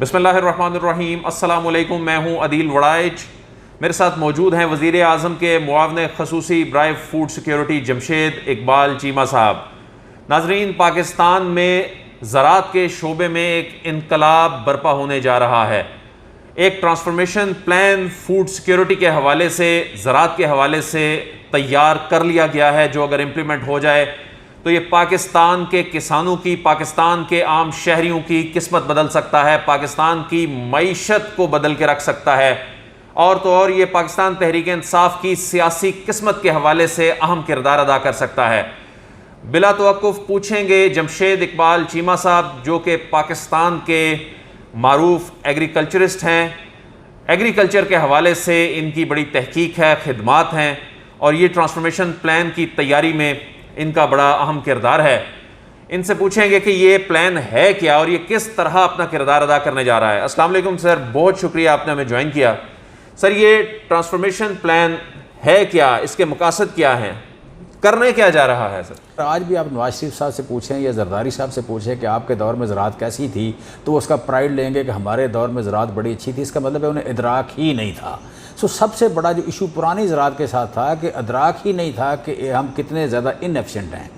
बिस्मिल्लाहिर्रहमानिर्रहीम। अस्सलामुअलैकुम। मैं हूँ अदील वड़ाइच। मेरे साथ मौजूद हैं वज़ीर आज़म के मुआवने ख़ुसूसी बराए फूड सिक्योरिटी जमशेद इकबाल चीमा साहब। नाज़रीन, पाकिस्तान में ज़राअत के शोबे में एक इनकलाब बर्पा होने जा रहा है। एक ट्रांसफॉर्मेशन प्लान फूड सिक्योरिटी के हवाले से, ज़राअत के हवाले से तैयार कर लिया गया है, जो अगर इम्प्लीमेंट हो जाए तो ये पाकिस्तान के किसानों की, पाकिस्तान के आम शहरियों की किस्मत बदल सकता है, पाकिस्तान की मईशत को बदल के रख सकता है। और तो और ये पाकिस्तान तहरीक इंसाफ की सियासी किस्मत के हवाले से अहम किरदार अदा कर सकता है। बिला तवक्कुफ पूछेंगे जमशेद इकबाल चीमा साहब, जो कि पाकिस्तान के मारूफ एग्रीकल्चरिस्ट हैं। एग्रीकल्चर के हवाले से इनकी बड़ी तहकीक है, खिदमात हैं, और ये ट्रांसफॉर्मेशन प्लान की तैयारी में इनका बड़ा अहम किरदार है। इनसे पूछेंगे कि ये प्लान है क्या और ये किस तरह अपना किरदार अदा करने जा रहा है। अस्सलाम वालेकुम सर, बहुत शुक्रिया आपने हमें ज्वाइन किया। सर, ये ट्रांसफॉर्मेशन प्लान है क्या, इसके मकासद क्या हैं, करने क्या जा रहा है? सर, आज भी आप नवाज शरीफ साहब से पूछें या जरदारी साहब से पूछें कि आपके दौर में ज़राअत कैसी थी, तो उसका प्राइड लेंगे कि हमारे दौर में ज़राअत बड़ी अच्छी थी। इसका मतलब है उन्हें इदराक ही नहीं था। सबसे बड़ा जो इशू पुरानी ज़राअत के साथ था कि इदराक ही नहीं था कि हम कितने ज़्यादा इनएफिशिएंट हैं।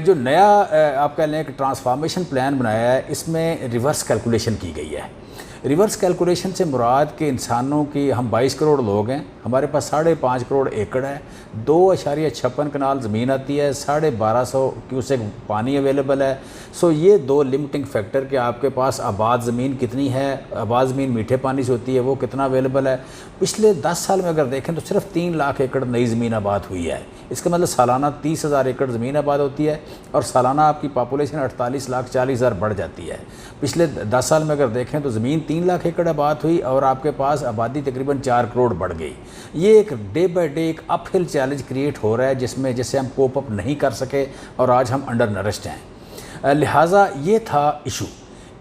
जो नया आप कह लें कि ट्रांसफॉर्मेशन प्लान बनाया है, इसमें रिवर्स कैलकुलेशन की गई है। रिवर्स कैलकुलेशन से मुराद के इंसानों की, हम 22 करोड़ लोग हैं, हमारे पास 5.5 करोड़ एकड़ है, 2.56 कनाल ज़मीन आती है, 1250 क्यूसेक पानी अवेलेबल है। ये दो लिमिटिंग फैक्टर कि आपके पास आबाद ज़मीन कितनी है, आबाद ज़मीन मीठे पानी से होती है, वो कितना अवेलेबल है। पिछले 10 साल में अगर देखें तो सिर्फ 3 लाख एकड़ नई ज़मीन आबाद हुई है। इसका मतलब सालाना 30,000 एकड़ ज़मीन आबाद होती है और सालाना आपकी पॉपुलेशन 48,40,000 बढ़ जाती है। पिछले 10 साल में अगर देखें तो ज़मीन 3 लाख एकड़ आबाद हुई और आपके पास आबादी तकरीबन 4 करोड़ बढ़ गई। ये एक डे बाय डे एक अपहिल चैलेंज क्रिएट हो रहा है, जिससे हम कोप अप नहीं कर सके और आज हम अंडर नरिश्ड हैं। लिहाजा ये था इशू।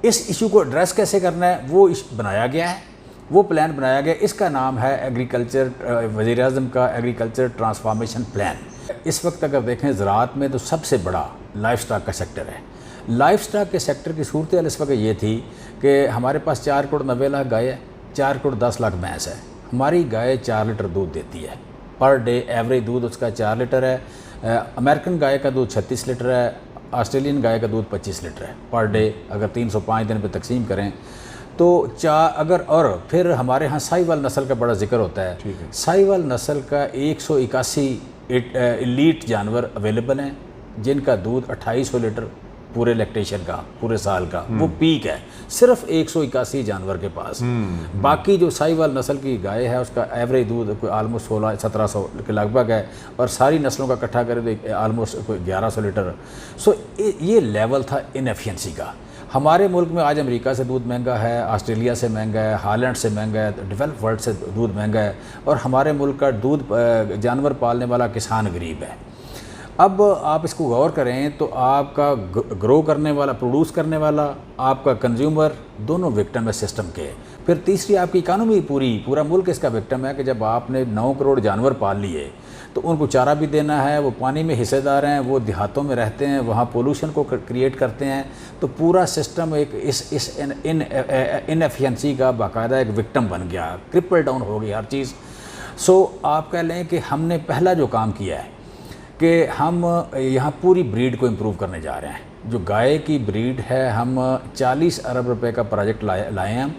इस इशू को एड्रेस कैसे करना है वो बनाया गया है, वो प्लान बनाया गया। इसका नाम है एग्रीकल्चर, वज़ीर आज़म का एग्रीकल्चर ट्रांसफॉर्मेशन प्लान। इस वक्त अगर देखें ज़राअत में तो सबसे बड़ा लाइफ स्टॉक का सेक्टर है। लाइफ स्टॉक के सेक्टर की सूरत हाल इस वक्त ये थी कि हमारे पास 4 करोड़ 90 लाख गाय है, 4 करोड़ 10 लाख भैंस है। हमारी गाय 4 लीटर दूध देती है पर डे, एवरेज दूध उसका 4 लीटर है। अमेरिकन गाय का दूध 36 लीटर है, ऑस्ट्रेलियन गाय का दूध 25 लीटर है पर डे। अगर 305 दिन पे तकसीम करें तो अगर, और फिर हमारे यहाँ साहिवाल नस्ल का बड़ा जिक्र होता है। साहिवाल नस्ल का 181 एलीट जानवर अवेलेबल हैं, जिनका दूध 2800 लीटर पूरे लैक्टेशन का, पूरे साल का, वो पीक है सिर्फ 181 जानवर के पास। बाकी जो साहिवाल नस्ल की गाय है उसका एवरेज दूध कोई आलमोस्ट 1600-1700 के लगभग है, और सारी नस्लों का इकट्ठा करें तो आलमोस्ट कोई 1100 लीटर। ये लेवल था इनएफिशिएंसी का। हमारे मुल्क में आज अमेरिका से दूध महंगा है, ऑस्ट्रेलिया से महंगा है, हॉलैंड से महंगा है, डेवलप वर्ल्ड से दूध महंगा है, और हमारे मुल्क का दूध जानवर पालने वाला किसान गरीब है। अब आप इसको गौर करें तो आपका ग्रो करने वाला, प्रोड्यूस करने वाला, आपका कंज्यूमर, दोनों विक्टिम है सिस्टम के। फिर तीसरी आपकी इकानमी, पूरा मुल्क इसका विक्टिम है कि जब आपने 9 करोड़ जानवर पाल लिए तो उनको चारा भी देना है, वो पानी में हिस्सेदार हैं, वो देहातों में रहते हैं, वहाँ पोल्यूशन को क्रिएट करते हैं, तो पूरा सिस्टम एक इस इनएफिशिएंसी का बाकायदा एक विक्टिम बन गया, क्रिपल डाउन हो गई हर चीज़। आप कह लें कि हमने पहला जो काम किया है कि हम यहाँ पूरी ब्रीड को इम्प्रूव करने जा रहे हैं। जो गाय की ब्रीड है, हम 40 अरब रुपए का प्रोजेक्ट लाए हैं।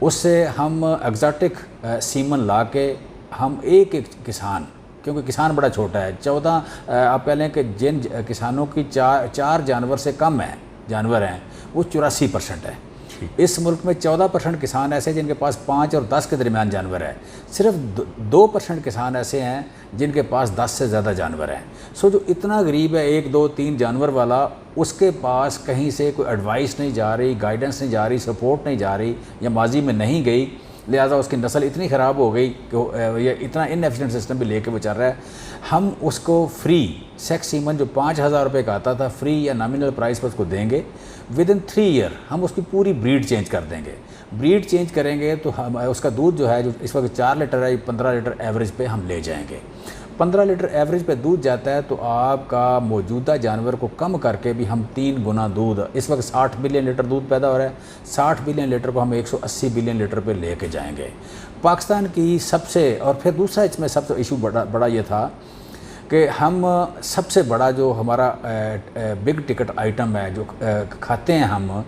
उससे हम एग्जॉटिक सीमन ला के हम एक किसान, क्योंकि किसान बड़ा छोटा है, 14 आप कह लें कि जिन किसानों की 4 जानवर से कम है जानवर हैं वो 84% है। इस मुल्क में 14% किसान ऐसे जिनके पास 5 और 10 के दरमियान जानवर है। सिर्फ 2% किसान ऐसे हैं जिनके पास 10 से ज़्यादा जानवर हैं। जो इतना गरीब है 1, 2, 3 जानवर वाला, उसके पास कहीं से कोई एडवाइस नहीं जा रही, गाइडेंस नहीं जा रही, सपोर्ट नहीं जा रही, या माजी में नहीं गई, लिहाजा उसकी नस्ल इतनी ख़राब हो गई कि ये इतना इनएफिशिएंट सिस्टम भी लेके वो चल रहा है। हम उसको फ्री सेक्स सीमन जो 5,000 रुपये का आता था, फ्री या नॉमिनल प्राइस पर उसको देंगे। विद इन 3 ईयर हम उसकी पूरी ब्रीड चेंज कर देंगे। ब्रीड चेंज करेंगे तो हम उसका दूध जो है, जो इस वक्त 4 लीटर है, 15 लीटर एवरेज पे हम ले जाएंगे। 15 लीटर एवरेज पे दूध जाता है, तो आपका मौजूदा जानवर को कम करके भी हम 3 गुना दूध, इस वक्त 60 बिलियन लीटर दूध पैदा हो रहा है, 60 बिलियन लीटर को हम 180 बिलियन लीटर पे लेके जाएंगे। पाकिस्तान की सबसे, और फिर दूसरा इसमें सबसे इशू बड़ा ये था कि हम सबसे बड़ा जो हमारा बिग टिकट आइटम है जो खाते हैं हम,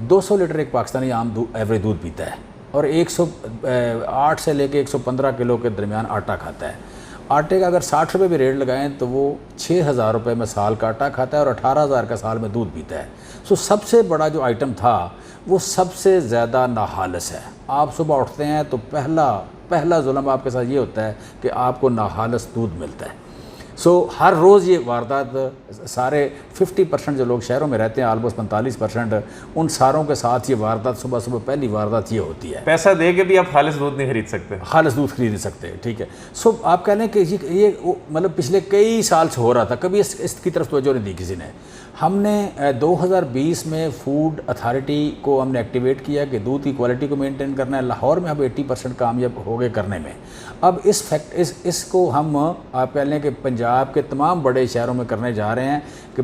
200 लीटर एक पाकिस्तानी आम एवरेज दूध पीता है और 108 से लेके 115 किलो के दरमियान आटा खाता है। आटे का अगर 60 रुपये भी रेट लगाएं तो वो 6,000 रुपये में साल का आटा खाता है और 18,000 का साल में दूध पीता है। सो सबसे बड़ा जो आइटम था वो सबसे ज़्यादा नाहालस है। आप सुबह उठते हैं तो पहला जुल्म आपके साथ ये होता है कि आपको नाहालस दूध मिलता है। सो हर रोज़ ये वारदात सारे 50% जो लोग शहरों में रहते हैं, ऑलमोस्ट 45%, उन सारों के साथ ये वारदात सुबह सुबह पहली वारदात ये होती है। पैसा दे के भी आप खालिस दूध नहीं खरीद सकते। खालिस दूध खरीद नहीं सकते, ठीक है। सो आप कह लें कि ये मतलब पिछले कई साल से हो रहा था, कभी इसकी तरफ तवज्जो नहीं दी किसी ने। हमने 2020 में फूड अथॉरिटी को हमने एक्टिवेट किया कि दूध की क्वालिटी को मेंटेन करना है। लाहौर में हम 80% कामयाब हो गए करने में। अब इसको हम आप कह लें कि पंजाब के तमाम बड़े शहरों में करने जा रहे हैं कि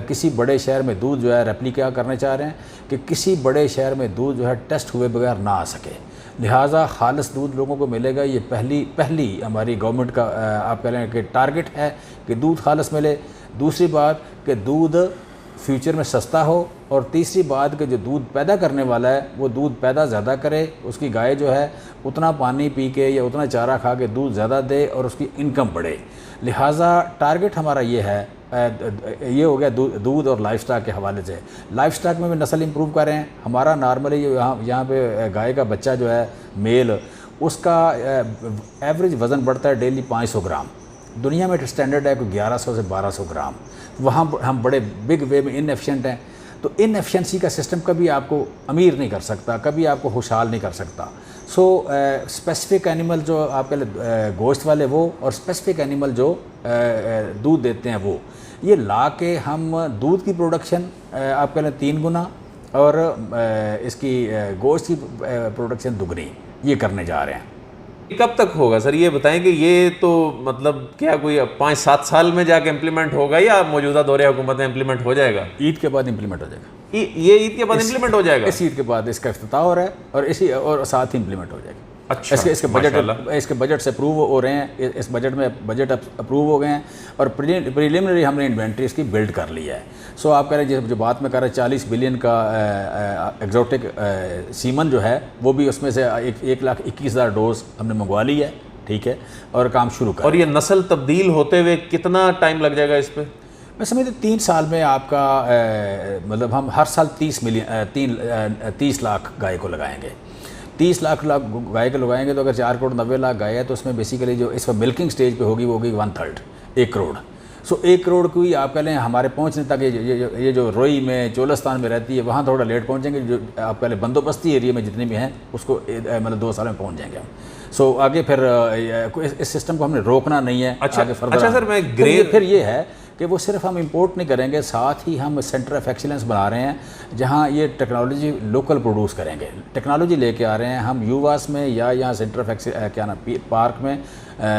किसी बड़े शहर में दूध जो है रेप्लिका करने चाह रहे हैं कि किसी बड़े शहर में दूध जो है टेस्ट हुए बगैर ना आ सके, लिहाजा खालिस दूध लोगों को मिलेगा। ये पहली हमारी गवर्नमेंट का आप कह लें कि टारगेट है कि दूध खालिस मिले। दूसरी बात कि दूध फ्यूचर में सस्ता हो, और तीसरी बात कि जो दूध पैदा करने वाला है वो दूध पैदा ज़्यादा करे, उसकी गाय जो है उतना पानी पी के या उतना चारा खा के दूध ज़्यादा दे और उसकी इनकम बढ़े। लिहाजा टारगेट हमारा ये है। ये हो गया दूध और लाइफ स्टॉक के हवाले से। लाइफ स्टॉक में भी नस्ल इम्प्रूव कर रहे हैं। हमारा नॉर्मली यहाँ पे गाय का बच्चा जो है मेल, उसका एवरेज वज़न बढ़ता है डेली 500 ग्राम। दुनिया में स्टैंडर्ड है कोई 1100 से 1200 ग्राम। वहाँ हम बड़े बिग वे में इनएफिशिएंट हैं। तो इनएफिशिएंसी का सिस्टम कभी आपको अमीर नहीं कर सकता, कभी आपको खुशहाल नहीं कर सकता। सो स्पेसिफिक एनिमल जो आप कह गोश्त वाले वो, और स्पेसिफिक एनिमल जो दूध देते हैं वो, ये ला के हम दूध की प्रोडक्शन आप कह लें 3 गुना और इसकी गोश्त की प्रोडक्शन दुगनी ये करने जा रहे हैं। कब तक होगा सर, ये बताएं कि ये तो मतलब क्या कोई 5-7 साल में जाके इम्प्लीमेंट होगा या मौजूदा दौरे हुकूमत में इम्प्लीमेंट हो जाएगा? ईद के बाद इम्प्लीमेंट हो जाएगा। ये ईद के बाद इम्प्लीमेंट हो जाएगा? इस ईद के बाद इसका इफ्तिताह हो रहा है और साथ ही इम्प्लीमेंट हो जाएगा। अच्छा, इसके बजट से अप्रूव हो रहे हैं। इस बजट अप्रूव हो गए हैं और प्रीलिमिनरी हमने इन्वेंट्री इसकी बिल्ड कर ली है। सो आप कह रहे हैं जो बात में कर रहे हैं 40 बिलियन का एग्जॉटिक सीमन जो है वो भी उसमें से 1,21,000 डोज हमने मंगवा ली है, ठीक है, और काम शुरू कर। और ये नस्ल तब्दील होते हुए कितना टाइम लग जाएगा इस पर? मैं समझती 3 साल में आपका मतलब हम हर साल 30 लाख गाय को लगाएंगे। 30 लाख गाय को लगाएंगे तो अगर 4 करोड़ 90 लाख गाय है तो उसमें बेसिकली जो इस वक्त मिल्किंग स्टेज पे होगी वो होगी 1/3, 1 करोड़। सो 1 करोड़ की आप कह लें हमारे पहुंचने तक ये जो रोई में चोलस्तान में रहती है वहाँ थोड़ा लेट पहुँचेंगे। जो आप कह लें बंदोबस्ती एरिया में जितने भी हैं उसको मतलब 2 साल में पहुँच जाएंगे हम। सो आगे फिर इस सिस्टम को हमने रोकना नहीं है। अच्छा, आगे अच्छा सर, मैं फिर ये है कि वो सिर्फ हम इंपोर्ट नहीं करेंगे, साथ ही हम सेंटर ऑफ एक्सीलेंस बना रहे हैं जहाँ ये टेक्नोलॉजी लोकल प्रोड्यूस करेंगे। टेक्नोलॉजी लेके आ रहे हैं हम यूवास में या यहाँ सेंटर ऑफ क्या नाम पार्क में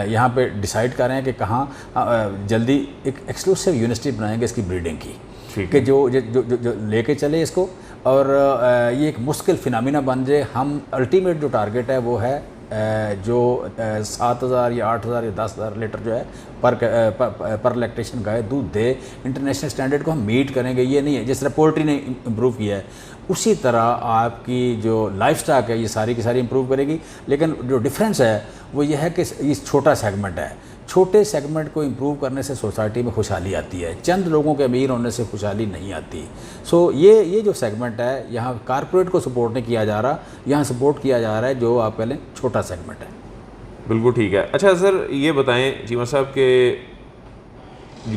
यहाँ पे डिसाइड कर रहे हैं कि कहाँ जल्दी एक एक्सक्लूसिव यूनिवर्सिटी बनाएंगे इसकी ब्रीडिंग की, कि जो लेके चले इसको और ये एक मुश्किल फिनोमिना बन जाए। हम अल्टीमेट जो टारगेट है वो है जो 7,000 या 8,000 या 10,000 लीटर जो है पर लैक्टेशन गाय दूध दे। इंटरनेशनल स्टैंडर्ड को हम मीट करेंगे। ये नहीं है जिस तरह पोल्ट्री ने इम्प्रूव किया है उसी तरह आपकी जो लाइफ स्टॉक है ये सारी की सारी इम्प्रूव करेगी। लेकिन जो डिफरेंस है वो ये है कि ये छोटा सेगमेंट है। छोटे सेगमेंट को इम्प्रूव करने से सोसाइटी में खुशहाली आती है, चंद लोगों के अमीर होने से खुशहाली नहीं आती। सो ये जो सेगमेंट है यहाँ कारपोरेट को सपोर्ट नहीं किया जा रहा, यहाँ सपोर्ट किया जा रहा है जो आप पहले छोटा सेगमेंट है। बिल्कुल ठीक है। अच्छा सर, ये बताएं चीमा साहब के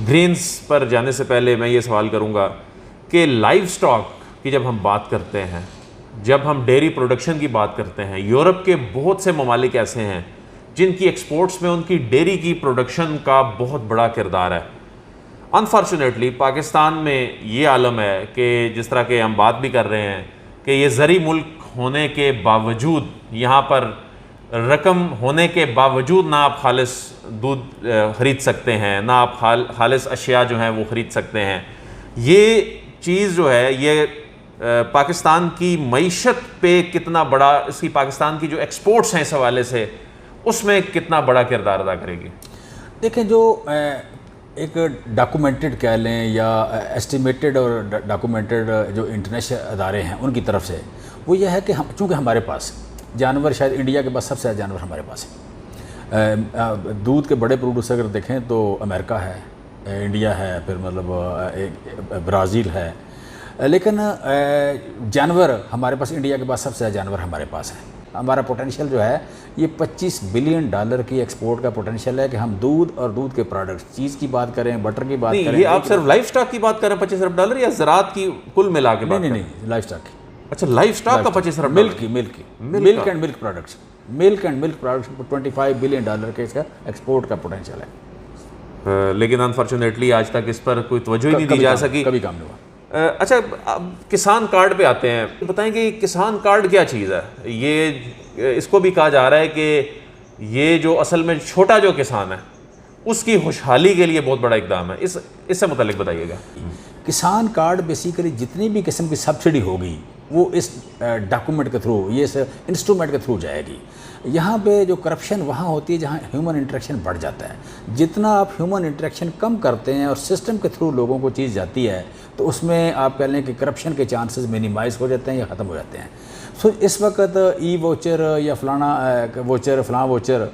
ग्रेन्स पर जाने से पहले मैं ये सवाल करूँगा कि लाइव स्टॉक की जब हम बात करते हैं, जब हम डेयरी प्रोडक्शन की बात करते हैं, यूरोप के बहुत से ममालिक ऐसे हैं जिनकी एक्सपोर्ट्स में उनकी डेयरी की प्रोडक्शन का बहुत बड़ा किरदार है। अनफॉर्चुनेटली पाकिस्तान में ये आलम है कि जिस तरह के हम बात भी कर रहे हैं कि ये ज़री मुल्क होने के बावजूद यहाँ पर रकम होने के बावजूद ना आप खालिस दूध ख़रीद सकते हैं, ना आप खालिस अशिया जो हैं वो ख़रीद सकते हैं। ये चीज़ जो है ये पाकिस्तान की मईशत पे कितना बड़ा, इसकी पाकिस्तान की जो एक्सपोर्ट्स हैं इस हवाले से उसमें कितना बड़ा किरदार अदा करेगी? देखें, जो एक डॉक्यूमेंटेड कह लें या एस्टिमेटेड और डॉक्यूमेंटेड जो इंटरनेशनल अदारे हैं उनकी तरफ से वो ये है कि हम, चूँकि हमारे पास जानवर, शायद इंडिया के पास सबसे ज़्यादा जानवर हमारे पास है। दूध के बड़े प्रोड्यूसर अगर देखें तो अमेरिका है, इंडिया है, फिर मतलब ब्राज़ील है, लेकिन जानवर हमारे पास, इंडिया के पास सबसे ज़्यादा जानवर हमारे पास है। हमारा पोटेंशियल जो है ये $25 बिलियन की एक्सपोर्ट का पोटेंशियल है कि हम दूध और दूध के प्रोडक्ट्स, चीज़ की बात करें, बटर की बात करें। ये आप सिर्फ लाइफ स्टॉक की बात करें $25 अरब या ज़रात की कुल मिला के? नहीं, लाइफ स्टॉक की। अच्छा, लाइफ स्टॉक का $25 अरब? Milk and milk products, $25 billion के इसका एक्सपोर्ट का पोटेंशियल है। लेकिन अनफॉर्चुनेटली आज तक इस पर कोई तवज्जो ही नहीं दी जा सकी, कभी काम नहीं हुआ। अच्छा, अब किसान कार्ड पे आते हैं। बताएं कि किसान कार्ड क्या चीज़ है? ये इसको भी कहा जा रहा है कि ये जो असल में छोटा जो किसान है उसकी खुशहाली के लिए बहुत बड़ा इकदाम है। इससे मुतालिक बताइएगा। किसान कार्ड बेसिकली जितनी भी किस्म की सब्सिडी होगी वो इस डॉक्यूमेंट के थ्रू, ये इस इंस्ट्रूमेंट के थ्रू जाएगी। यहाँ पे जो करप्शन वहाँ होती है जहाँ ह्यूमन इंटरेक्शन बढ़ जाता है। जितना आप ह्यूमन इंटरेक्शन कम करते हैं और सिस्टम के थ्रू लोगों को चीज़ जाती है तो उसमें आप कह लें कि करप्शन के चांसेस मिनिमाइज़ हो जाते हैं या ख़त्म हो जाते हैं। सो इस वक्त ई वोचर या फलाना वोचर, फलाना वोचर,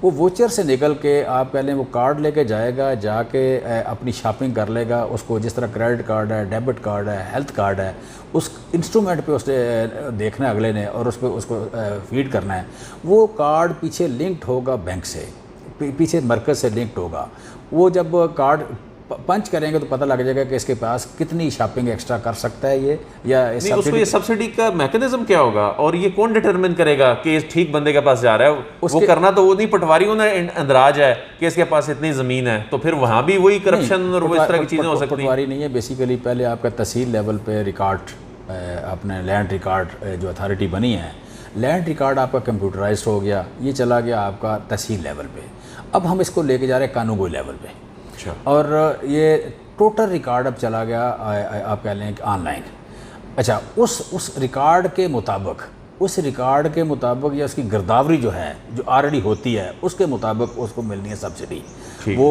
वो वोचर से निकल के आप कह लें वो कार्ड लेके जाएगा, जाके अपनी शॉपिंग कर लेगा। उसको जिस तरह क्रेडिट कार्ड है, डेबिट कार्ड है, हेल्थ कार्ड है, उस इंस्ट्रूमेंट पे उसने देखना है अगले ने और उस पर उसको फीड करना है। वो कार्ड पीछे लिंक्ड होगा बैंक से, पीछे मरकज़ से लिंक्ड होगा। वो जब कार्ड पंच करेंगे तो पता लग जाएगा कि इसके पास कितनी शॉपिंग एक्स्ट्रा कर सकता है ये, या उसको ये सब्सिडी का मैकेनिज्म क्या होगा और ये कौन डिटरमिन करेगा कि इस ठीक बंदे के पास जा रहा है? वो करना तो वो नहीं, पटवारियों ने अंदराज है कि इसके पास इतनी ज़मीन है, तो फिर वहाँ भी वही करप्शन और वो इस तरह की चीज़ें हो सकती हैं। पटवारी नहीं है, बेसिकली पहले आपका तहसील लेवल पे रिकॉर्ड, अपने लैंड रिकॉर्ड जो अथॉरिटी बनी है, लैंड रिकॉर्ड आपका कंप्यूटराइज हो गया, ये चला गया आपका तहसील लेवल पे। अब हम इसको लेके जा रहे हैं कानूनी लेवल पे। अच्छा। और ये टोटल रिकॉर्ड अब चला गया आप कह लें ऑनलाइन। अच्छा, उस रिकॉर्ड के मुताबिक, उस रिकॉर्ड के मुताबिक या उसकी गिरदावरी जो है, जो ऑलरेडी होती है, उसके मुताबिक उसको मिलनी है सब्सिडी। वो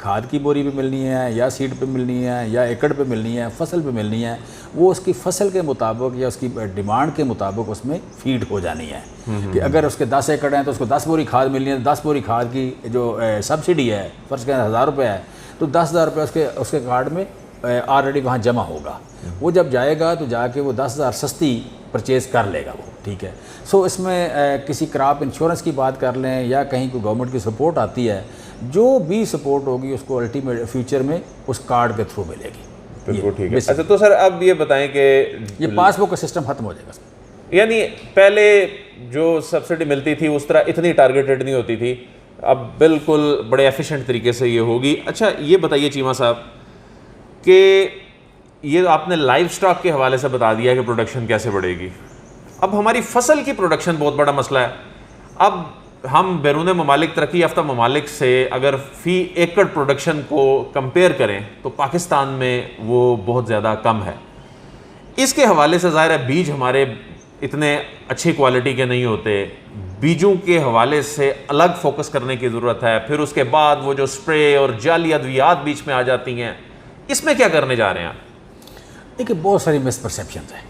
खाद की बोरी पे मिलनी है या सीड पे मिलनी है या एकड़ पे मिलनी है, फसल पे मिलनी है, वो उसकी फसल के मुताबिक या उसकी डिमांड के मुताबिक उसमें फीड हो जानी है। कि अगर उसके 10 एकड़ हैं तो उसको 10 बोरी खाद मिलनी है। 10 बोरी खाद की जो सब्सिडी है, फर्ज करें 1000 रुपये है, तो 10,000 रुपये उसके कार्ड में ऑलरेडी वहाँ जमा होगा। वो जब जाएगा तो जाके वो 10,000 सस्ती परचेज़ कर लेगा वो, ठीक है। सो इसमें किसी क्रॉप इंश्योरेंस की बात कर लें या कहीं कोई गवर्नमेंट की सपोर्ट आती है, जो भी सपोर्ट होगी उसको अल्टीमेट फ्यूचर में उस कार्ड के थ्रू मिलेगी। बिल्कुल ठीक है। अच्छा, तो सर अब ये बताएं कि ये पासबुक का सिस्टम खत्म हो जाएगा, यानी पहले जो सब्सिडी मिलती थी उस तरह इतनी टारगेटेड नहीं होती थी, अब बिल्कुल बड़े एफिशिएंट तरीके से ये होगी। अच्छा, ये बताइए चीमा साहब कि ये आपने लाइव स्टॉक के हवाले से बता दिया कि प्रोडक्शन कैसे बढ़ेगी। अब हमारी फसल की प्रोडक्शन बहुत बड़ा मसला है। अब हम बैरून ममालिक, तरक्की याफ्ता ममालिक से अगर फ़ी एकड़ प्रोडक्शन को कंपेयर करें तो पाकिस्तान में वो बहुत ज़्यादा कम है। इसके हवाले से ज़ाहिर है बीज हमारे इतने अच्छी क्वालिटी के नहीं होते, बीजों के हवाले से अलग फोकस करने की ज़रूरत है। फिर उसके बाद वो जो स्प्रे और जाली अद्वियात बीच में आ जाती हैं, इसमें क्या करने जा रहे हैं आप? देखिए, बहुत सारी मिसपरसेप्शन है।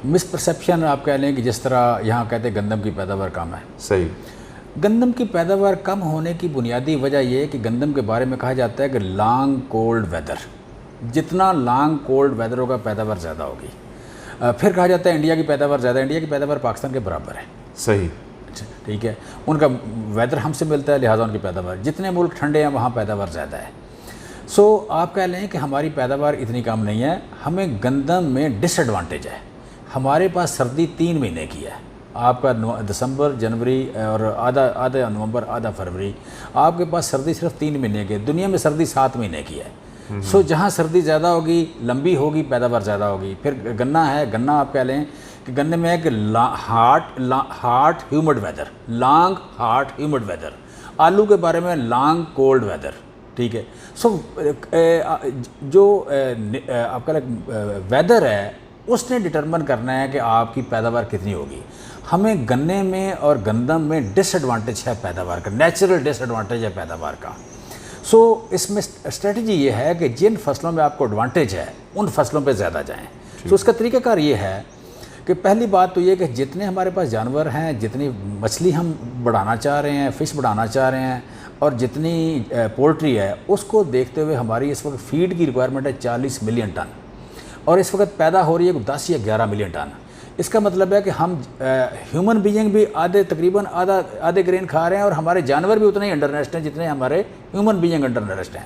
मिसपरसेप्शन आप कह लें कि जिस तरह यहाँ कहते हैं गंदम की पैदावार कम है। सही। गंदम की पैदावार कम होने की बुनियादी वजह यह है कि गंदम के बारे में कहा जाता है कि लॉन्ग कोल्ड वेदर, जितना लॉन्ग कोल्ड वेदर होगा पैदावार ज़्यादा होगी। फिर कहा जाता है इंडिया की पैदावार ज़्यादा, इंडिया की पैदावार पाकिस्तान के बराबर है। सही। अच्छा, ठीक है, उनका वेदर हमसे मिलता है, लिहाजा उनकी पैदावार, जितने मुल्क ठंडे हैं वहाँ पैदावार ज़्यादा है। सो आप कह लें कि हमारी पैदावार इतनी कम नहीं है। हमें गंदम में डिसएडवांटेज है, हमारे पास सर्दी 3 महीने की है। आपका दिसंबर, जनवरी और आधा नवंबर, आधा फरवरी, आपके पास सर्दी सिर्फ 3 महीने की है। दुनिया में सर्दी 7 महीने की है। सो जहाँ सर्दी ज़्यादा होगी, लंबी होगी, पैदावार ज़्यादा होगी। फिर गन्ना है, गन्ना आप कह लें कि गन्ने में है कि hot humid weather, long hot humid weather. आलू के बारे में लॉन्ग कोल्ड वेदर, ठीक है। सो जो आपका वेदर है उसने डिटरमिन करना है कि आपकी पैदावार कितनी होगी। हमें गन्ने में और गंदम में डिसएडवांटेज है पैदावार का, नेचुरल डिसएडवांटेज है पैदावार का। सो इसमें स्ट्रेटजी ये है कि जिन फसलों में आपको एडवांटेज है उन फसलों पे ज़्यादा जाएं। तो उसका तरीक़ाकार ये है कि पहली बात तो ये कि जितने हमारे पास जानवर हैं, जितनी मछली हम बढ़ाना चाह रहे हैं, फ़िश बढ़ाना चाह रहे हैं, और जितनी पोल्ट्री है उसको देखते हुए हमारी इस वक्त फीड की रिक्वायरमेंट है 40 मिलियन टन, और इस वक्त पैदा हो रही है 10 या 11 मिलियन टन। इसका मतलब है कि हम ह्यूमन बीइंग भी तकरीबन आधे ग्रेन खा रहे हैं, और हमारे जानवर भी उतने ही अंडरनरिश्ड हैं जितने हमारे ह्यूमन बीइंग अंडरनरिश्ड हैं।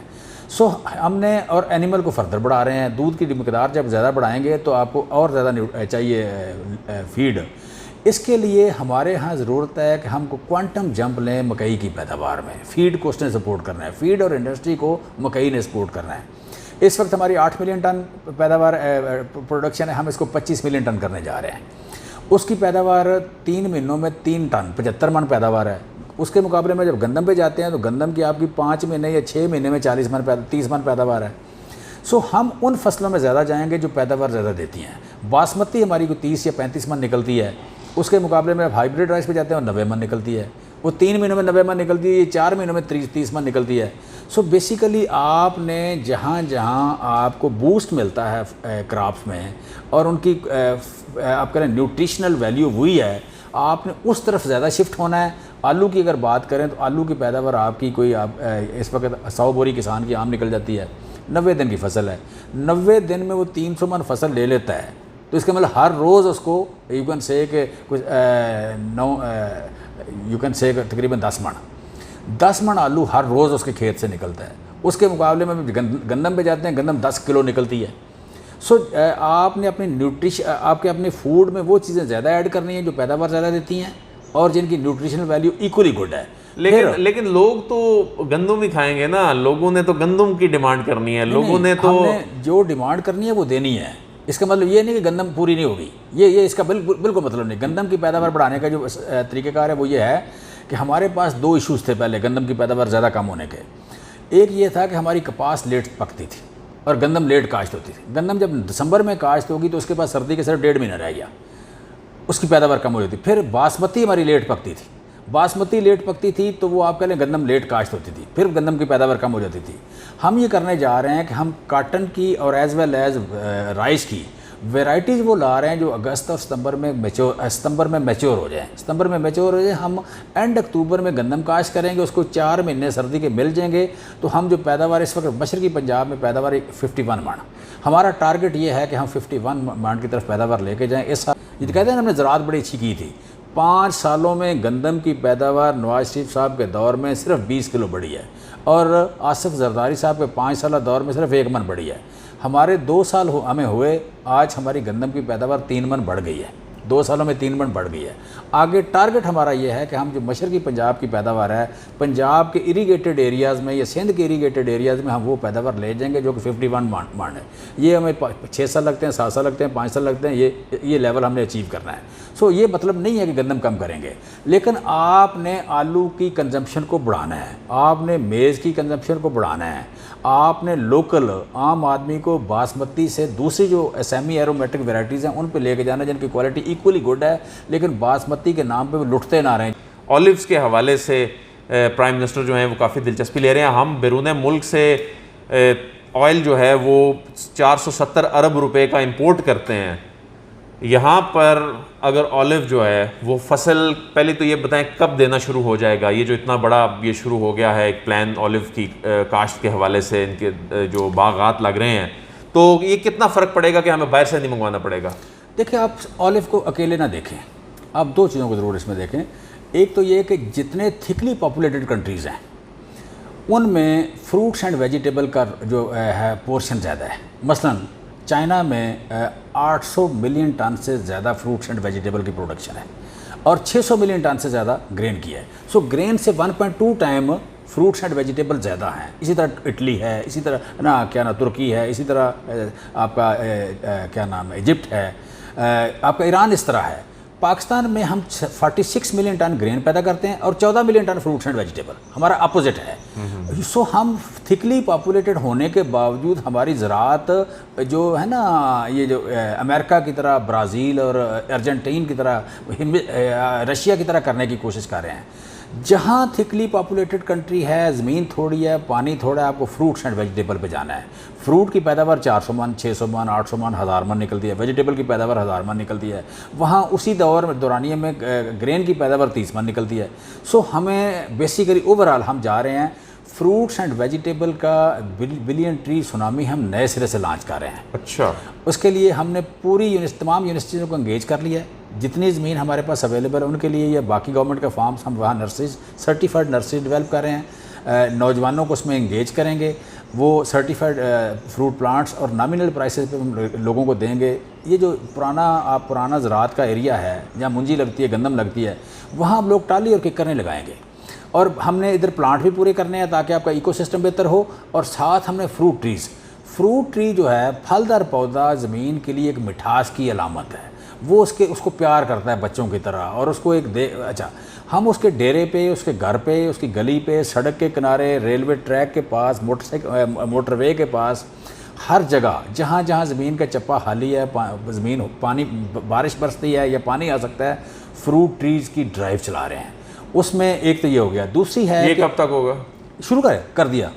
सो हमने और एनिमल को फर्दर बढ़ा रहे हैं। दूध की मकदार जब ज़्यादा बढ़ाएंगे तो आपको और ज़्यादा चाहिए फीड। इसके लिए हमारे यहाँ ज़रूरत है कि हमको क्वांटम जंप लें मकई की पैदावार में। फीड को उसने सपोर्ट करना है, फीड और इंडस्ट्री को मकई ने सपोर्ट करना है। इस वक्त हमारी 8 मिलियन टन पैदावार प्रोडक्शन है, हम इसको 25 मिलियन टन करने जा रहे हैं। उसकी पैदावार 3 महीनों में 3 टन 75 मन पैदावार है। उसके मुकाबले में जब गंदम पे जाते हैं तो गंदम की आपकी 5 महीने या 6 महीने में 30 मन पैदावार है। सो हम उन फसलों में ज़्यादा जाएंगे जो पैदावार ज़्यादा देती हैं। बासमती हमारी को 30 या 35 मन निकलती है, उसके मुकाबले में हाइब्रिड राइस पे जाते हैं और 90 मन निकलती है। वो 3 महीनों में 90 मन निकलती है, 4 महीनों में 30 मन निकलती है। सो बेसिकली आपने जहाँ जहाँ आपको बूस्ट मिलता है क्रॉप्स में और उनकी आप कह रहे हैं न्यूट्रिशनल वैल्यू हुई है, आपने उस तरफ ज़्यादा शिफ्ट होना है। आलू की अगर बात करें तो आलू की पैदावार आपकी इस वक्त 100 बोरी किसान की आम निकल जाती है। 90 दिन की फसल है, 90 दिन में वो 300 मन फसल ले लेता है। तो इसका मतलब हर रोज़ उसको यू कैन से कि कुछ यू कैन से तकरीबन 10 मन आलू हर रोज़ उसके खेत से निकलता है। उसके मुकाबले में गंदम पे जाते हैं, गंदम 10 किलो निकलती है। सो आपने अपनी आपके अपने फूड में वो चीज़ें ज़्यादा ऐड करनी है जो पैदावार ज़्यादा देती हैं और जिनकी न्यूट्रिशनल वैल्यू इक्वली गुड है। लेकिन लोग तो गंदम ही खाएंगे ना, लोगों ने तो गंदम की डिमांड करनी है, लोगों ने तो जो डिमांड करनी है वो देनी है। इसका मतलब ये नहीं कि गंदम पूरी नहीं होगी, ये इसका बिल्कुल मतलब नहीं। गंदम की पैदावार बढ़ाने का जो तरीक़ेकार है वो ये है कि हमारे पास 2 इशूज़ थे पहले गंदम की पैदावार ज़्यादा कम होने के। एक ये था कि हमारी कपास लेट पकती थी और गंदम लेट काश्त होती थी। गंदम जब दिसंबर में काश्त होगी तो उसके पास सर्दी के सिर्फ 1.5 महीना रह गया, उसकी पैदावार कम हो जाती। फिर बासमती हमारी लेट पकती थी, बासमती लेट पकती थी तो वो आप कह लें गंदम लेट काश्त होती थी, फिर गंदम की पैदावार कम हो जाती थी। हम ये करने जा रहे हैं कि हम काटन की और एज़ वेल एज़ राइस की वेराइटीज़ वो ला रहे हैं जो अगस्त और सितंबर में मैच्योर हो जाएँ। सितंबर में मैच्योर हो जाए, हम एंड अक्टूबर में गंदम काश्त करेंगे, उसको 4 महीने सर्दी के मिल जाएंगे। तो हम जो पैदावार इस वक्त मशरकी पंजाब में पैदावार 51 मन, हमारा टारगेट ये है कि हम 51 मन की तरफ पैदावार लेके जाएँ। इस ये कहते हैं हमने ज़राअत बड़ी अच्छी की थी। 5 सालों में गंदम की पैदावार नवाज शरीफ साहब के दौर में सिर्फ 20 किलो बढ़ी है और आसिफ जरदारी साहब के 5 साल दौर में सिर्फ 1 मन बढ़ी है। हमारे 2 साल हमें हुए, आज हमारी गंदम की पैदावार 3 मन बढ़ गई है, 2 सालों में 3 मन बढ़ गई है। आगे टारगेट हमारा ये है कि हम जो मशरकी पंजाब की पैदावार है, पंजाब के इरीगेटेड एरियाज़ में या सिंध के इरीगेटेड एरियाज़ में हम वो पैदावार ले जाएंगे जो कि 51 मान है। ये हमें 6 साल लगते हैं, 7 साल लगते हैं, 5 साल लगते हैं, ये लेवल हमने अचीव करना है। सो ये मतलब नहीं है कि गंदम कम करेंगे, लेकिन आपने आलू की कंजम्पशन को बढ़ाना है, आपने मेज़ की कंजम्पशन को बढ़ाना है, आपने लोकल आम आदमी को बासमती से दूसरी जो सेमी एरोमेटिक वैरायटीज़ हैं उन पे लेके जाना जिनकी क्वालिटी इक्वली गुड है, लेकिन बासमती के नाम पे वो लुटते ना रहें। ऑलिव्स के हवाले से प्राइम मिनिस्टर जो हैं वो काफ़ी दिलचस्पी ले रहे हैं। हम बैरून मुल्क से ऑयल जो है वो 470 अरब रुपए का इंपोर्ट करते हैं। यहाँ पर अगर ऑलिव जो है वो फसल, पहले तो ये बताएं कब देना शुरू हो जाएगा? ये जो इतना बड़ा ये शुरू हो गया है एक प्लान ऑलिव की काश्त के हवाले से, इनके जो बागात लग रहे हैं, तो ये कितना फ़र्क पड़ेगा कि हमें बाहर से नहीं मंगवाना पड़ेगा? देखिए, आप ऑलिव को अकेले ना देखें, आप 2 चीज़ों को ज़रूर इसमें देखें। एक तो ये कि जितने थिकली पॉपुलेटेड कंट्रीज़ हैं उनमें फ्रूट्स एंड वेजिटेबल का जो है पोर्शन ज़्यादा है। मसलन चाइना में 800 मिलियन टन से ज़्यादा फ्रूट्स एंड वेजिटेबल की प्रोडक्शन है और 600 मिलियन टन से ज़्यादा ग्रेन की है। सो ग्रेन से 1.2 टाइम फ्रूट्स एंड वेजिटेबल ज़्यादा हैं। इसी तरह इटली है, इसी तरह ना क्या ना तुर्की है, इसी तरह आपका क्या नाम है इजिप्ट है, आपका ईरान इस तरह है। पाकिस्तान में हम 46 मिलियन टन ग्रेन पैदा करते हैं और 14 million ton fruits and vegetable, हमारा अपोजिट है। सो हम थिकली पॉपुलेटेड होने के बावजूद हमारी ज़राअत जो है ना, ये जो अमेरिका की तरह, ब्राज़ील और अर्जेंटीन की तरह, रशिया की तरह करने की कोशिश कर रहे हैं। जहाँ थिकली पॉपुलेटेड कंट्री है, ज़मीन थोड़ी है, पानी थोड़ा है, आपको फ्रूट्स एंड वेजिटेबल पे जाना है। फ्रूट की पैदावार 400 मन, 600 मन, 800 मन, 1000 मन निकलती है। वेजिटेबल की पैदावार 1000 मन निकलती है। वहाँ उसी दौरानिए में ग्रेन की पैदावार 30 मन निकलती है। सो हमें बेसिकली ओवरऑल हम जा रहे हैं फ्रूट्स एंड वेजिटेबल का बिलियन ट्री सुनामी हम नए सिरे से लॉन्च कर रहे हैं। अच्छा, उसके लिए हमने पूरी तमाम यूनिवर्सिटियों को एंगेज कर लिया है। जितनी ज़मीन हमारे पास अवेलेबल है उनके लिए, या बाकी गवर्नमेंट के फार्म्स, हम वहाँ नर्सरीज, सर्टिफाइड नर्सरी डेवलप कर रहे हैं। नौजवानों को उसमें एंगेज करेंगे, वो सर्टिफाइड फ्रूट प्लांट्स और नॉमिनल प्राइसेस पे हम लोगों को देंगे। ये जो पुराना ज़राअत का एरिया है जहाँ मुंजी लगती है, गंदम लगती है, वहाँ हम लोग टाली और किक्कर नहीं लगाएंगे। और हमने इधर प्लांट भी पूरे करने हैं ताकि आपका इकोसिस्टम बेहतर हो। और साथ हमने फ्रूट ट्री जो है फलदार पौधा, ज़मीन के लिए एक मिठास की अलामत है। वो उसको प्यार करता है बच्चों की तरह, और उसको अच्छा, हम उसके डेरे पे, उसके घर पे, उसकी गली पे, सड़क के किनारे, रेलवे ट्रैक के पास, मोटरवे के पास, हर जगह जहाँ जहाँ ज़मीन का चप्पा खाली है, ज़मीन पानी, बारिश बरसती है या पानी आ सकता है, फ्रूट ट्रीज़ की ड्राइव चला रहे हैं। उसमें एक तो ये हो गया। दूसरी है, ये कब तक होगा? शुरू कर दिया,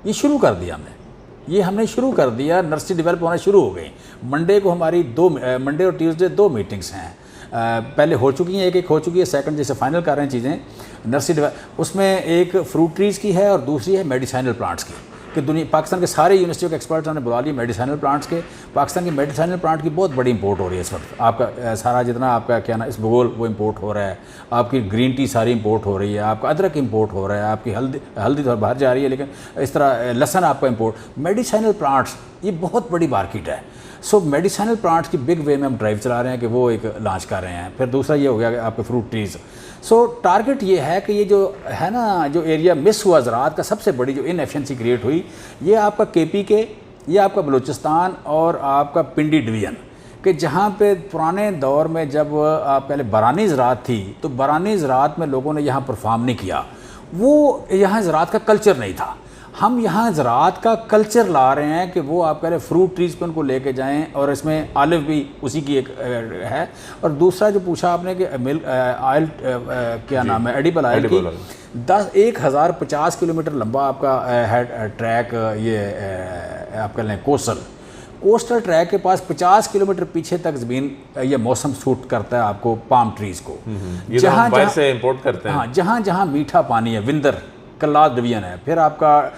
ये शुरू कर दिया हमने शुरू कर दिया। नर्सरी डेवलप होना शुरू हो गई। मंडे को हमारी मंडे और ट्यूसडे 2 मीटिंग्स हैं। पहले हो चुकी हैं, एक हो चुकी है, सेकंड जैसे फाइनल कर रहे हैं चीज़ें नर्सरी डेवलप। उसमें एक फ्रूट ट्रीज़ की है और दूसरी है मेडिसिनल प्लांट्स की, कि पाकिस्तान के सारे यूनिवर्सिटियों के एक्सपर्ट्स हमने बुला लिए मेडिसिनल प्लांट्स के। पाकिस्तान की मेडिसिनल प्लांट की बहुत बड़ी इंपोर्ट हो रही है इस वक्त। आपका सारा जितना आपका क्या ना इसबगोल वो इंपोर्ट हो रहा है, आपकी ग्रीन टी सारी इंपोर्ट हो रही है, आपका अदरक इंपोर्ट हो रहा है, आपकी हल्दी तो बाहर जा रही है, लेकिन इस तरह लहसुन आपका इंपोर्ट। मेडिसिनल प्लांट्स ये बहुत बड़ी मार्केट है। सो मेडिसिनल प्लांट्स की बिग वे में हम ड्राइव चला रहे हैं कि वो एक लॉन्च कर रहे हैं। फिर दूसरा ये हो गया कि आपके फ्रूट ट्रीज़। सो टारगेट ये है कि ये जो है ना, जो एरिया मिस हुआ ज़राअत का, सबसे बड़ी जो इनएफिशिएंसी क्रिएट हुई, ये आपका KPK, ये आपका बलूचिस्तान और आपका पिंडी डिवीज़न, कि जहाँ पे पुराने दौर में जब आप पहले बरानी ज़राअत थी, तो बरानी ज़राअत में लोगों ने यहाँ परफॉर्म नहीं किया। वो यहाँ ज़राअत का कल्चर नहीं था। हम यहाँ ज़राअत का कल्चर ला रहे हैं कि वो आप कह रहे फ्रूट ट्रीज़ पे उनको लेके जाएं। और इसमें आलिव भी उसी की एक है। और दूसरा जो पूछा आपने कि ऑयल क्या नाम है, एडिबल ऑयल की 1050 किलोमीटर लंबा आपका है ट्रैक। ये आपका लें कोस्टल ट्रैक के पास 50 किलोमीटर पीछे तक ज़मीन ये मौसम सूट करता है आपको पाम ट्रीज़ को। जहाँ से इंपोर्ट करते हैं, हाँ, जहाँ मीठा पानी है, विंदर कल्लाद डिवीज़न है, फिर आपका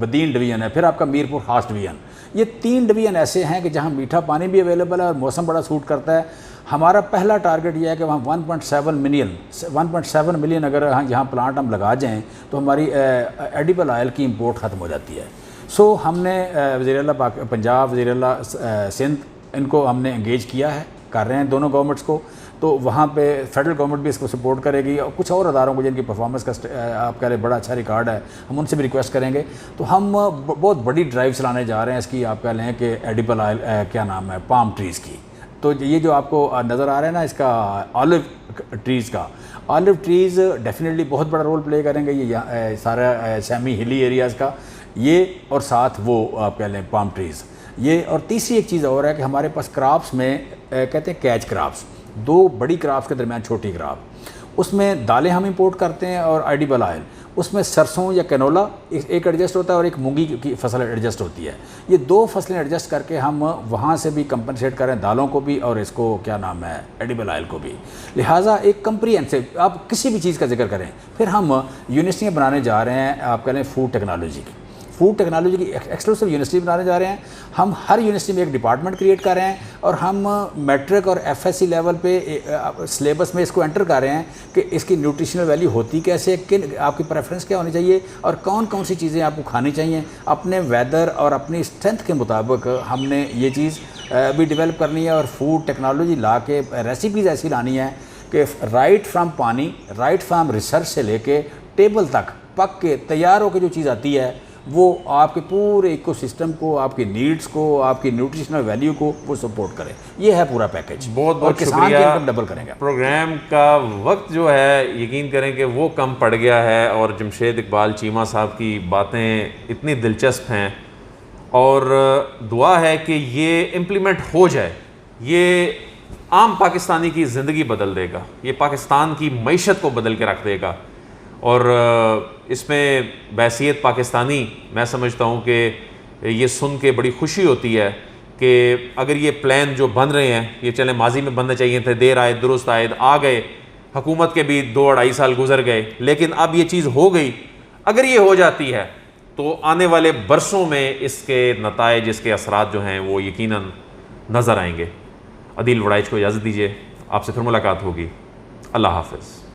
बदीन डिवीज़न है, फिर आपका मीरपुर खास डिवीज़न। ये 3 डिवीज़न ऐसे हैं कि जहाँ मीठा पानी भी अवेलेबल है और मौसम बड़ा सूट करता है। हमारा पहला टारगेट ये है कि वहाँ 1.7 मिलियन अगर यहाँ प्लांट हम लगा जाएँ तो हमारी एडिबल ऑयल की इंपोर्ट ख़त्म हो जाती है। सो हमने वज़ीर-ए-आला पंजाब, वज़ीर-ए-आला सिंध, इनको हमने एंगेज किया है, कर रहे हैं दोनों गवर्नमेंट्स को। तो वहाँ पे फेडरल गवर्नमेंट भी इसको सपोर्ट करेगी, और कुछ और अदारों को जिनकी परफॉर्मेंस का आपका बड़ा अच्छा रिकॉर्ड है, हम उनसे भी रिक्वेस्ट करेंगे। तो हम बहुत बड़ी ड्राइव चलाने जा रहे हैं इसकी, आप कह लें कि एडिबल ऑयल क्या नाम है, पाम ट्रीज़ की। तो ये जो आपको नज़र आ रहा है ना, इसका ऑलिव ट्रीज़ का, ऑलिव ट्रीज़ डेफिनेटली बहुत बड़ा रोल प्ले करेंगे। ये सारा सेमी हिली एरियाज़ का ये, और साथ वो आप कह लें पाम ट्रीज़ ये। और तीसरी एक चीज़ और है कि हमारे पास क्रॉप्स में कहते हैं कैच क्रॉप्स, 2 बड़ी क्रॉप्स के दरमियान छोटी क्रॉप, उसमें दालें हम इंपोर्ट करते हैं और एडिबल ऑयल, उसमें सरसों या कैनोला एक एडजस्ट होता है और एक मूंगी की फसल एडजस्ट होती है। ये 2 फसलें एडजस्ट करके हम वहाँ से भी कंपनसेट करें, दालों को भी और इसको क्या नाम है, एडिबल ऑयल को भी। लिहाजा एक कंप्रीहेंसिव, आप किसी भी चीज़ का जिक्र करें। फिर हम यूनिवर्सिटियाँ बनाने जा रहे हैं, आप कह लें फूड टेक्नोलॉजी की एक्सक्लूसिव यूनिवर्सिटी बनाने जा रहे हैं। हम हर यूनिवर्सिटी में एक डिपार्टमेंट क्रिएट कर रहे हैं, और हम मैट्रिक और FSC लेवल पे सिलेबस में इसको एंटर कर रहे हैं कि इसकी न्यूट्रिशनल वैल्यू होती कैसे, किन आपकी प्रेफरेंस क्या होनी चाहिए, और कौन कौन सी चीज़ें आपको खानी चाहिए। अपने वेदर और अपनी स्ट्रेंथ के मुताबिक हमने ये चीज़ भी डेवलप करनी है, और फूड टेक्नोलॉजी ला के रेसिपीज़ ऐसी लानी है कि राइट फ्राम पानी, राइट फ्राम रिसर्च से लेके टेबल तक पक के तैयार होकर जो चीज़ आती है वो आपके पूरे इकोसिस्टम को, आपकी नीड्स को, आपकी न्यूट्रिशनल वैल्यू को वो सपोर्ट करे। ये है पूरा पैकेज। बहुत और बहुत किसान की शुक्रिया। इनकम डबल करेंगे। प्रोग्राम का वक्त जो है यकीन करें कि वो कम पड़ गया है और जमशेद इकबाल चीमा साहब की बातें इतनी दिलचस्प हैं और दुआ है कि ये इम्प्लीमेंट हो जाए। ये आम पाकिस्तानी की ज़िंदगी बदल देगा, ये पाकिस्तान की मईशत को बदल के रख देगा। और इसमें बहैसियत पाकिस्तानी मैं समझता हूँ कि ये सुन के बड़ी खुशी होती है कि अगर ये प्लान जो बन रहे हैं ये चले माजी में बनने चाहिए थे, देर आए दुरुस्त आए, आ गए, हुकूमत के भी 2-2.5 साल गुजर गए, लेकिन अब ये चीज़ हो गई। अगर ये हो जाती है तो आने वाले बरसों में इसके नताइज, इसके असरात जो हैं वो यकीनन नज़र आएंगे। अदील वड़ाइच को इजाज़त दीजिए, आपसे फिर मुलाकात होगी। अल्लाह हाफ़िज़।